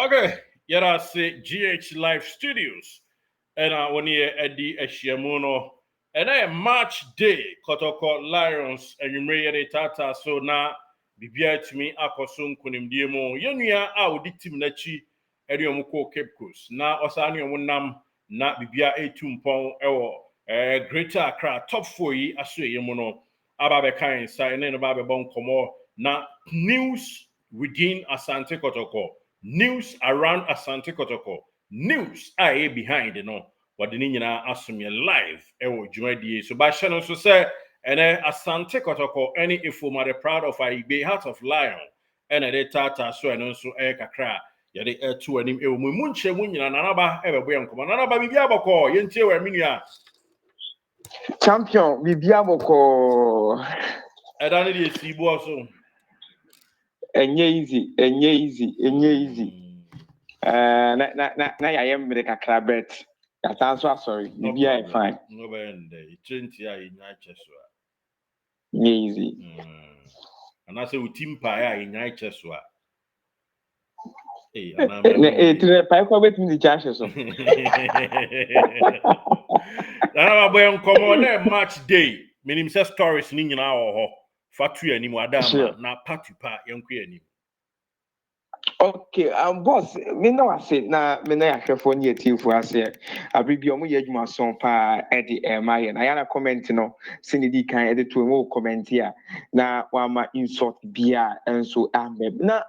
Okay, yɛda ase GH Live Studios ɛna wɔne yɛ adi ahyiamu no ɛna yɛ March Day Kotoko Lions anwummere yɛde taataa so na biribiara tumi akɔ so nkonimdie mu yɛnua a wɔde tim n'akyi ɛde wɔn kɔ Cape Coast na ɔsan ne wɔn nam na biribiara etu mpɔn ɛwɔ Greater Accra top 4 yi aso yɛ mu no aba bɛka nsa ɛne no ba bɛbɔ nkɔmɔ na news within Asante Kotoko. News around Asante Kotoko. News aye behind no. What the nyina assume live ewo dwumadie. So ba hye no so say ene Asante Kotoko any ifo ma the proud of Ibe Heart of Lion. Ene de tata so eno so kakra. Ye de etu anim ewo mu nche mu nyina nanaba ebebo yankoma. Nanaba bibia boko yentie we minua. Champion bibia boko. Eda ne de sibo so. Enye easy. Na ya yem me kakra bet. Ya tanso sorry. Bibia fine. No be ende. 20 a nya cheso a. Easy. And I say we team pa in night chess. Hey, tire pa ko bet mi chances so. Na boy on come on match day. Minim say stories ni nyina wo ho. Fatu anim adama na party pa yanku anim. Okay, boss, me no ase na me na yahwefo ni etifo ase. Abribio mo ye adwuma son pa e de maye. Na ya na comment no se ne di kan e de to mo comment ya na wa ma insult bia enso ambe. Na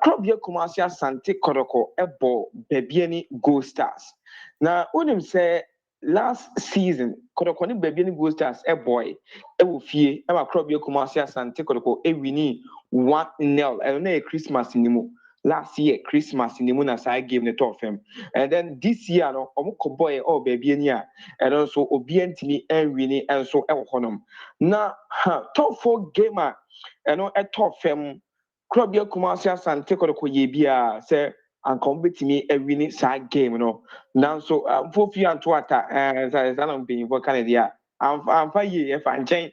club ye Kumasi Asante Kotoko ebo bebiani Gold Stars. Na unim say last season Kotoko ni bebiani Gold Stars boy e wo fie e ma club ye Kumasi Asante Kotoko e wini 1-0 and na Christmas ni mu last year Christmas ni mu na side game the top fam and then this year no omo boy o bebiani a and also obi antimi en wini enso e wo honom na top 4 gamer and no e top fam club ya Kumasi Asante Kotoko ye bia say ankom betimi ewini sa game no nanso fofi anto ata zanon bin for Canada amfa ye e fa nchen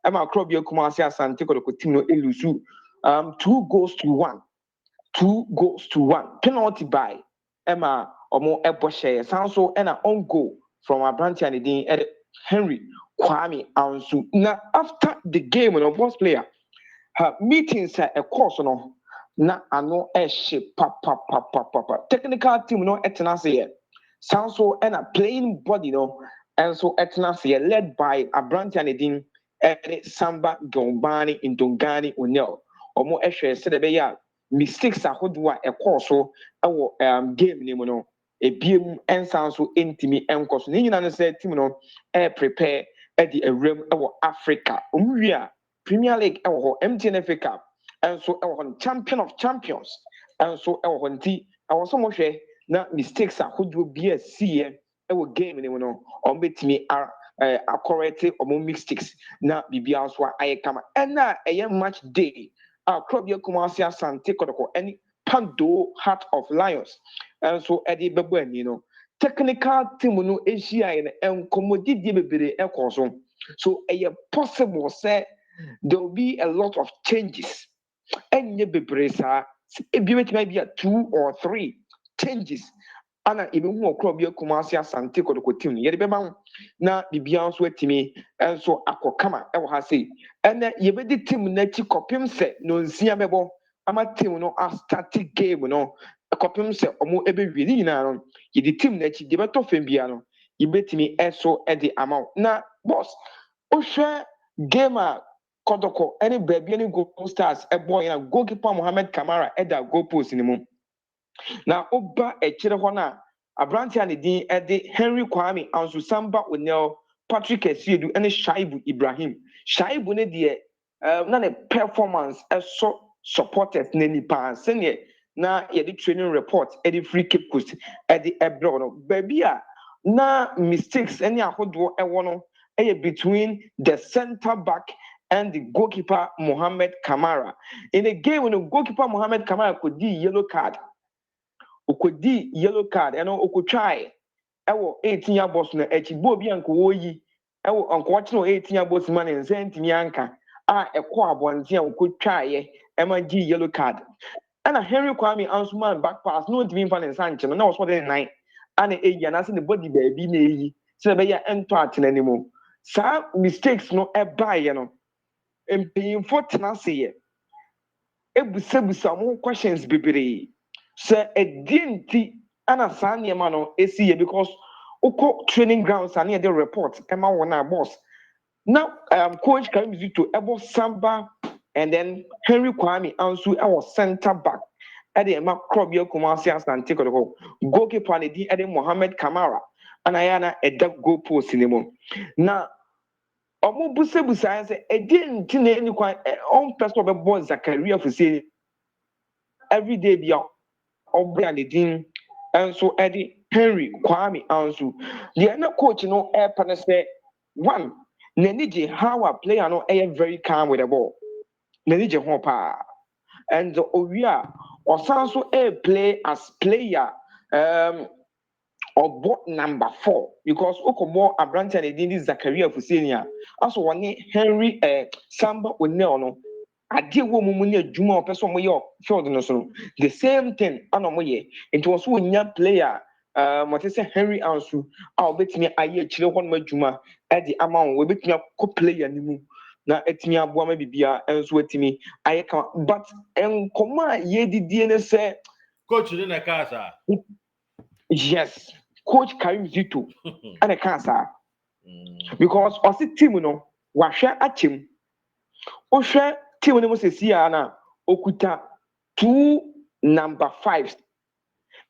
e ma club ya Kumasi Asante Kotoko team no elusu 2 goals to 1 penalty by Emma omo eboshe sanso e na on goal from Abrantia ne din Henry Kwame Ansu na after the game no boss player her meetings a course no na ano she papa technical team no etena sounds so and a playing body no and so etena led by Abrantia Nedin Samba Gombani in Dongani Unel omo ehwe se de be ya mistakes ahodo a course so game ni mu no ebiem ensan so entimi enkoso ni nyina no say team no prepare at the realm Africa omwia Premier League MTN FA Cup and so champion of champions and so nti awo so mo hwe na mistakes ahodo bi a see game ni mu no on betimi correct omo mistakes na bibia so ayekama na match day club ya Kumasi Asante Kotoko any Pando Heart of Lions and so Eddie Bebuani no technical team no Asia and commodity bebere ekoso so possible say there will be a lot of changes and ye bebere sa maybe 2 or 3 changes ana even who club ya Kumasi Asante Kotoko team ye be ma na bibia so atimi enso akokama e wo ha sei ene ye be di team na chi kopim se no nsia bebo ama team no a start game no kopim se omo ebe wi ni nyina no ye di team na chi de beto fam bia no ye betimi eso e di amount na boss o hwe game a Kotoko any baby any goal stars e boy na goalkeeper Mohamed Kamara e da goal post ni mu na oba ekire ho na Abrantia ne din de Henry Kwame Ansu Samba Onel Patrick Esiedu and Shayibu Ibrahim Shayibu ne de na ne performance so supporters ne nipa sene na ye the training report e the free Cape Coast e the ebro no baby a na mistakes any ahodo e wono e between the center back and the goalkeeper Mohamed Kamara in the game when the goalkeeper Mohamed Kamara could di yellow card okodi yellow card and okotwai ewo 18 year boss na echibo bi anko woyi ewo anko wachi no 18 year boss man nsentimi anka a ekọ abonte a okotwai e ma gi yellow card And a Henry Kwame Ansuma back pass, no team fan and Sanchez, and I was what in night. And a and I the body baby nay, so they are entering anymore. Some mistakes no a buy, and paying for tenacity. Ebusa more questions, baby. Sir, a dinty and a sandy man, because Oko training grounds are near the report, Emma Wana boss. Now, coach Zito, Ebo Samba, and then Henry Kwame Ansu, our center back. Ede Emma Krobio Kumasi and take the goalkeeper and the Ede Mohammed Kamara, and Ayana a duck goal post in the moon. Now, Omo Busa say, a didn't any quite on person of a boy Zakaria for saying every day be and the dean, and so Eddie Henry Kwame Ansu. The other coach, air partner say, one. Nenije how a player no very calm with the ball. Nenije hopa. And Oria or Sanso play as player or bot number 4 because Okomo Abranta and Dindi Zakaria Fuseini. Also one Henry Samba Oneono. I dear woman when you Juma person moyo field no so. The same thing anomoye. It was one young player what is Henry Ansu. I'll bet me I chile one more Juma at the amount we bet me a co player nimu. Na etimi aboa ma bibia enso etimi ayeka but enkoma ye didie say coach in a casa. Yes, coach Karim Zito and a cancer because osi team no wahwe achim ohwe team no mo sesi ana okuta 2 number 5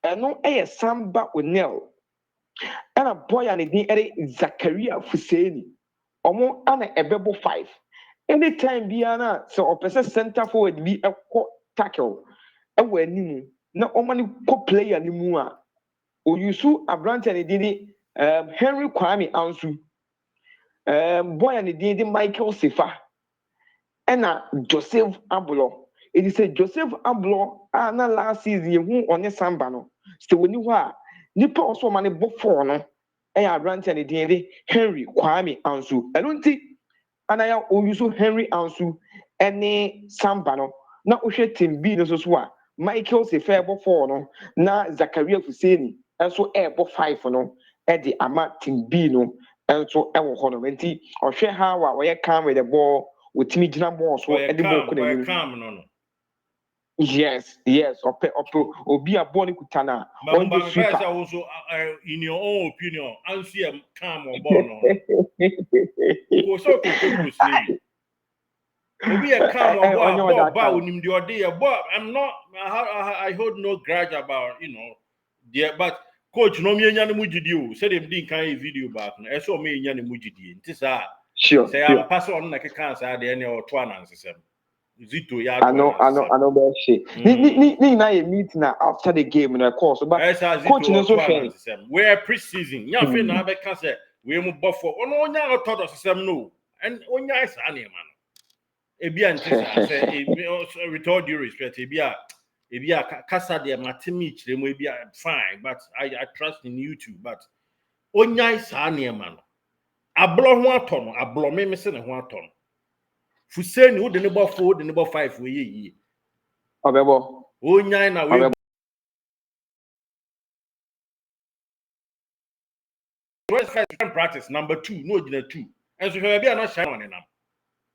eno Samba Onel and a boy and din Zakaria Fuseini omo ana ebebo 5 anytime biana so opese center forward bi tackle ewo animu na omani ko player ni mu a oyusu abrante ne dini Henry Kwame Ansu boy and dini Michael Sifa ena Joseph Ablo it is a Joseph Ablo na last season hu onye Samba no so woni ho a nipa also mane bo 4 no abrante ne dini Henry Kwame Ansu elonti anaya oyusu Henry Ansu ene Samba no na ohwe team B no so a Michael Sifa bo 4 no na Zakaria Fuseini enso bo 5 no the ama team B no enso ewo ho no nti ohwe how a we calm with the ball with me gina ball so the ball ko na calm no yes obi a ball ni kutana on the sweeper also in your own opinion Ansu calm on ball no so Kotoko sleep obi a calm on ball onim the ode ball I'm not I hold no grudge about but coach no me nya ne mugidi o say dem din kan video back no e so me nya ne mugidi nti sa sure say am pass on na keka sa de ne o to anansesem Zito ya to ano be she ni na meet na after the game na course but coach no so fair where preseason nya fe na be ka say we mu bofo ono nya no to do sesem no and onya isa na ma no e bia nti sa say with all due respect e bia kasa de matemi chire mo e bia fine but I trust in you too but onya isa na ma no ablo ho ato no ablo me se ne ho ato no Fuseini wo de ne bo 4 wo de ne bo 5 we ye obebo onya na we first practice number 2 no gina 2 enso hwe bia na shine on nam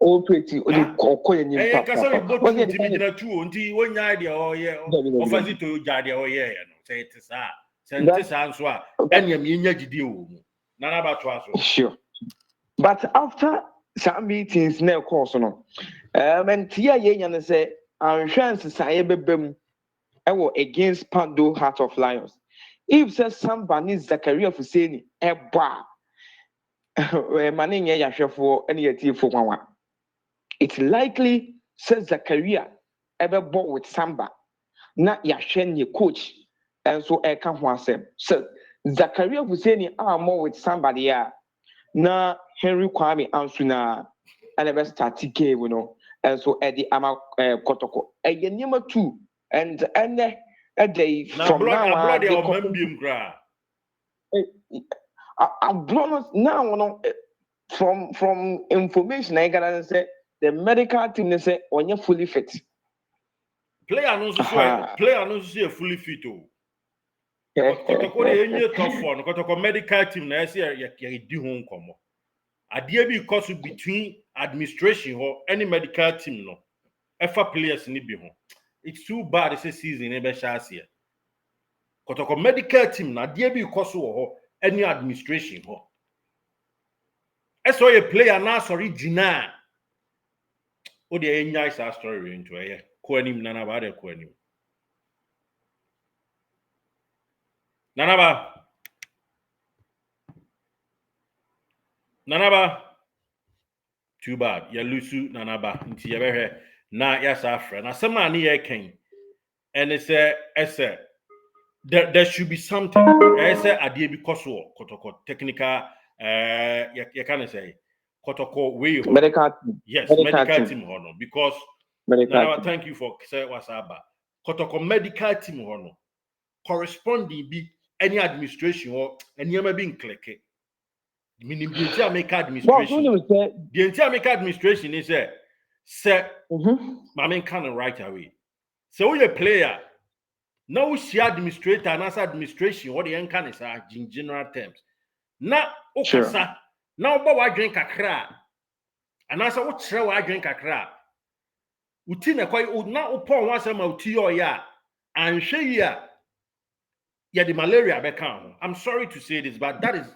o pretty o de kokoye ni papa kasa we botu nti mi gina 2 nti wonya de o ye Zito jade o ye no say it sa sente sa nso a enya mi nya gidi o mu na na ba to aso sure but after some meetings na course no and tia ye nya ne say anhwance saye bebem ewo against Pando Heart of Lions if says somebody Zakaria Fuseini eba maninye yahwefo ene yatifo kwanwa it's likely says Zakaria ebebo with Samba na yahwe ne coach enso eka ho asem so Zakaria Fuseini Amoh with somebody ya na Henry Kwame Ansu na ebe start game no enso edi ama Kotoko eyenima 2 and ene day from now on now from information I got say the medical team they say onye fully fit Player no so fully fit o. Kotoko de enye top for no Kotoko medical team na ese ya di ho nkomo. Ade bi cause between administration or any medical team no. Efa players ni bi ho. It's too bad this season e be sha ase. Kotoko medical team na ade bi cause wo any administration ho. Eso ye player na sorry gina. O de enya is a story into e. Ko anim na ba de ko anim. Nanaba. Too bad. Ya lusu Nanaba. Nti ya behe na ya safra. Na sema ni ye ken. And it's there should be something. I say adie because Kotoko technical you can say Kotoko way medical team. yes medical team hono because Nanaba thank you for say wasaba. Kotoko medical team hono corresponding be any administration or any ever being click. Meaning the entire make administration. The entire make administration is my main kind of right away. So we a player. Now we see administrator and as administration, what the end can is in general terms. Now okasa. Now but why drink a crab? And as I would try why drink a crab. Utina quite would not upon once a mouti or ya and she ya the malaria become. I'm sorry to say this, but that is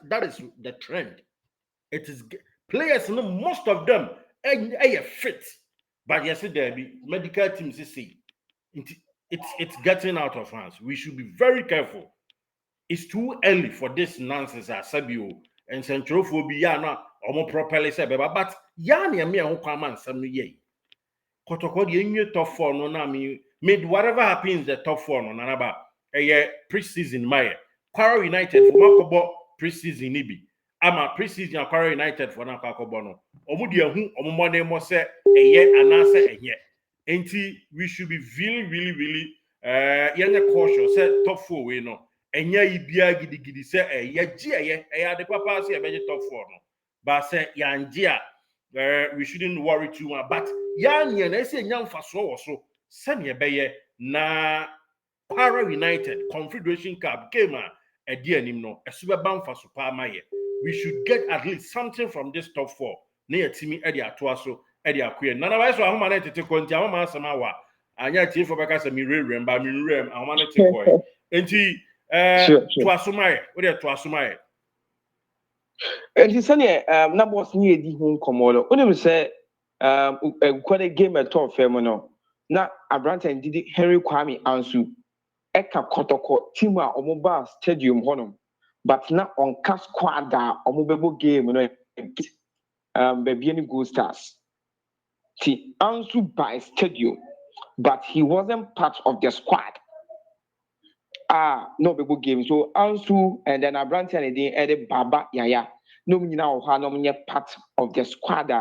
the trend. It is players, you know, most of them are fit, but yes, there be medical teams say it's getting out of hands. We should be very careful. It's too early for this nonsense as Sabio and centrophobia na omo properly say but ya na me ho kwama nsam no ye. Kotoko de enye top 4 no na me made whatever happens the top 4 no na ba preseason my Quara United for makobo preseason ni bi. Ama preseason Aquara United for na kwakobo no omu de hu omu money mo se anase enye enti we should be really young cautious say top 4 we no enye ibia gidigidi se ye de papa se be top 4 no but say yanjia we shouldn't worry too much but yan na se nya mfaso wo so se ne be ye na Aquara United Confederation Cup game a di anim no esube bamfa so pa maye. We should get at least something from this top 4. Near Timmy Eddie Atuaso, Eddie Aquia. None of us are home to take on Tiama Samawa. And yet, if I can me rem by me rem, I want to take away. And he Tuasumai, what are Tuasumai? And he said, number was near the home commodore. When he said, quite a game at top femono. Now, a brand and did Henry Kwame Ansu, Eka Kotoko, Tima, or Mobile Stadium Honum. But not on cast squad or mobile game, baby any good stars. He Ansu by stadium, but he wasn't part of the squad. No baby game. So Ansu and then a brand and then Baba Yaya. No me now part of the squad.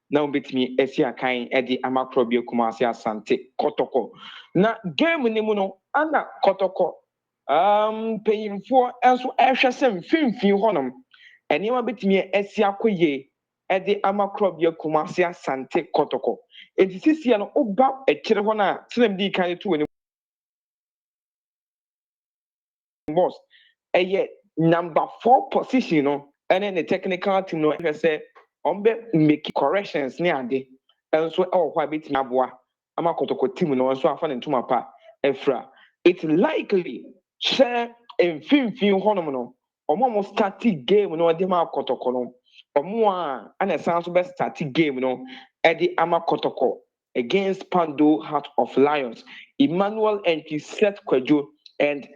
Now bet me Esia kind Eddie Amakrobio Kumasia Sante Kotoko. Na game nemuno ana Kotoko. Paying for also Asham film honum. And you bit me Esia Koye at the Amakrobia Kumasia Sante Kotoko. It is this year about a chirona, Slim D kind of two and boss. And yet number 4 position, and then the technical team, no, I say, make corrections near day. And so, why bit me abwa. Amakotoko team, no, so I found into my pa, Efra. It's likely. Share in film honomono or more static game no adema kotoko or more and a sounds best static game no Eddie Amakotoko against Pando Heart of Lions Emmanuel and his set Kwejo and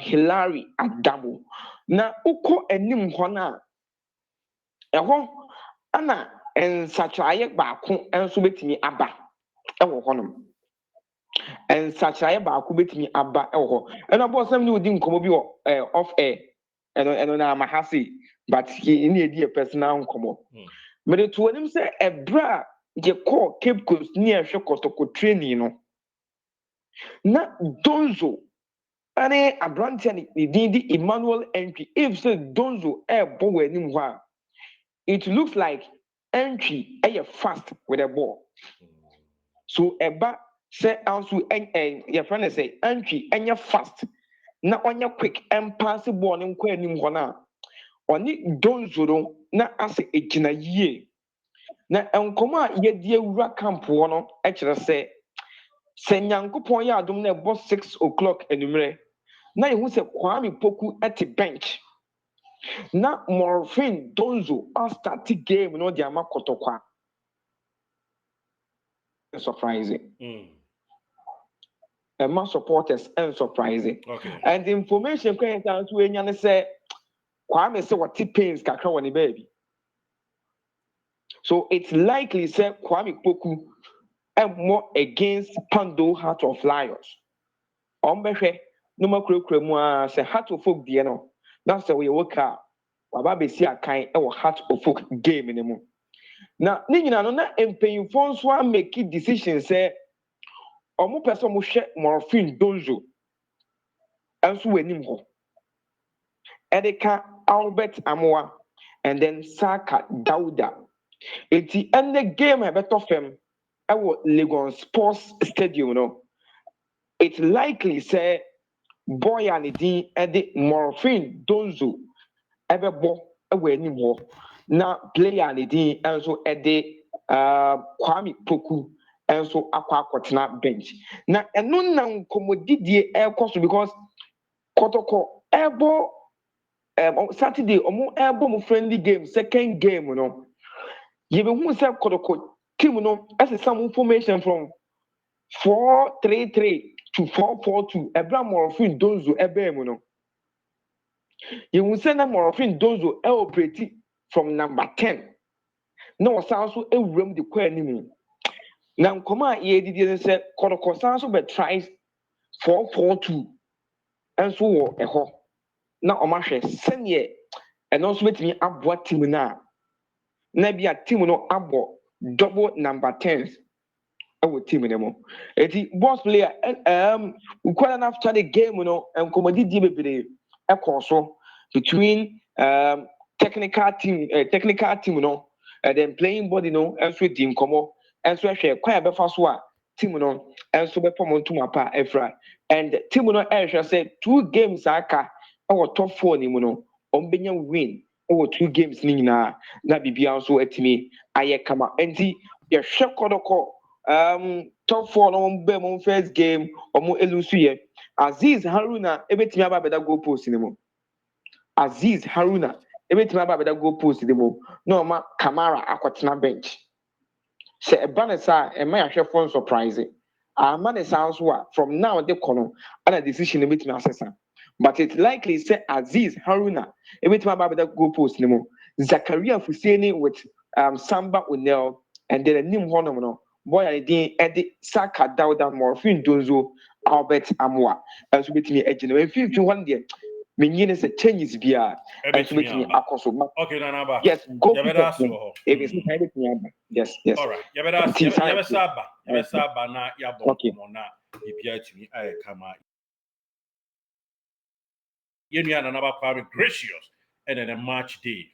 Hilary Adamo na uko enim hona eho ana en sachaye baako enso betimi aba ewo honom and such a back between Abba Elho. And I bought some new didn't come off air and I'm a hassy, but he in the personal come. But it told him say a bra ye call Cape Coast near Shokotoko training. Not Donzo. And a branch and the Emmanuel entry. If said Donzo air bow anymore, it looks like entry a fast with a ball. So a back. say also your friend say entry and you fast. Na onye quick and pass the ball in quenim hona. Oni Donzo na ase ejina yie. Na enkoma ye die wura camp wono e kire say Nyankopon ya adom na ebo 6 o'clock enumere. Na yehu se Kwame Poku at the bench. Na Morphine Donzo all start the game no dia makotokwa. Surprising. My supporters and surprising. Okay. And the information coming down to Enyane say Kwame say what pains kakra woni baby. So it's likely say Kwame Poku and more against Pando Heart of Lions. Ombehwe no makro mu say Heart of Folk die no. That's the way work out. Baba be see akan e wo Heart of Folk game ni mu. Na ni nyina no na empanyimfo nso make decision say omo person mo hwe Morphine Donzo enso wanim ho. Edeka Albert Amoh and then Saka Dauda. Eti ene game e beto fem e wo Lagos Sports Stadium no. It's likely say boy and din e de Morphine Donzo ebebo e wo anim ho. Na player and din enso e de Kwame Poku enso akwa bench. Na eno na nkomodidie e koso because Kotoko ebo Saturday omo ebo mo friendly game second game no. You be who say Kotoko team no as some information from 4-3-3 to 4-4-2. Ebra Morphine Donzo ebe mo no. You will say na Morphine Donzo e operate from number 10. No sound so e wurem de kwa animu. Na nkoma ye didi say Kotoko sound so be tries 4-4-2. Enso wo eho. Na omahwe senye eno so betimi aboa team na bia team no abo double number 10s our team anymore. Eti boss player we call after the game no and komodi di bebere e so between technical team no and then playing body no and so team komo and so hwe kwa be fa so a team no and so be pom ntuma pa efra and team no e say 2 games aka our top 4 ni mu no ombenya win over 2 games ni nyina na bibia also atimi aye kama enti ye hwe Kotoko top 4 no be mo first game omo elusu ye Aziz Haruna ebetimi aba beda goal post ni mo Aziz Haruna ebetimi aba beda goal post ni mo no ma Kamara akwatena bench se ebanesa e ma ya hwe fun surprise amane sounds what from now the kono ana decision ebetimi asesa. But it's likely say Aziz Haruna everything about that goal post anymore. Zakaria Fuseini with Samba Unel and then a new honor no boy I did Eddie Saka Dauda Morphine Donzo Albert Amoh as with me edge and 51 day meaning is a changes via as with me akoso. Okay, Nanaba. Yes, go if it's yes. All right. Yabesaba na yabo na ibia tumi aye kama. You had another very gracious and then a match day.